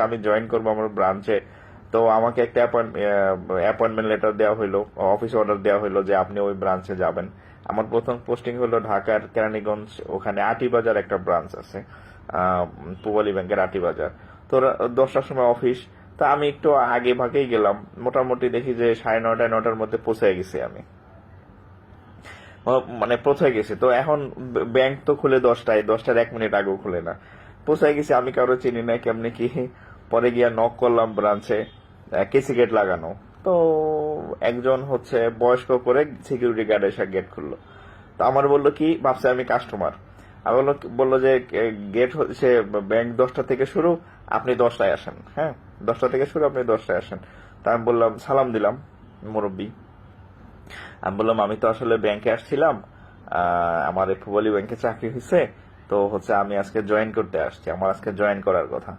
আমি জয়েন করবো আমার ব্রাঞ্চে। তো আমাকে একটা অ্যাপয়েন্টমেন্ট লেটার দেওয়া হলো, অফিস অর্ডার দেওয়া হলো যে আপনি ওই ব্রাঞ্চে যাবেন। আমার প্রথম পোস্টিং হলো ঢাকার কেরানীগঞ্জ, ওখানে আটিবাজার একটা ব্রাঞ্চ আছে, পূবালী ব্যাংকের আটিবাজার। তো 10টার সময় অফিস। তা আমি একটু আগে ভাগেই গেলাম, মোটামুটি দেখি যে 9:30 9টার মধ্যে পৌঁছে গেছি আমি। মানে পৌঁছে গেছি। তো এখন ব্যাংক তো খুলে 10টায়, 10টার 1 মিনিট আগেও খুলে না। পৌঁছে গেছি, আমি কারো চিনি না কেমনি কি। পরে গিয়া নক করলাম ব্রাঞ্চে, কেসি গেট লাগানো। তো একজন হচ্ছে বয়স্ক করে সিকিউরিটি গার্ড এসে গেট খুললো। তো আমার বললো কি, ভাবছে আমি কাস্টমার। আমি বললো যে গেট হচ্ছে ব্যাংক 10টা থেকে শুরু, আপনি 10টায় আসেন। হ্যাঁ, 10টা থেকে শুরু, আপনি 10টায় আসেন। তা আমি বললাম, সালাম দিলাম মুরব্বী। আমি বললাম আমি তো আসলে ব্যাংকে আসছিলাম, আমার এই পূবালী ব্যাংকে চাকরি হয়েছে, তো হচ্ছে আমি আজকে জয়েন করতে আসছি, আমার আজকে জয়েন করার কথা।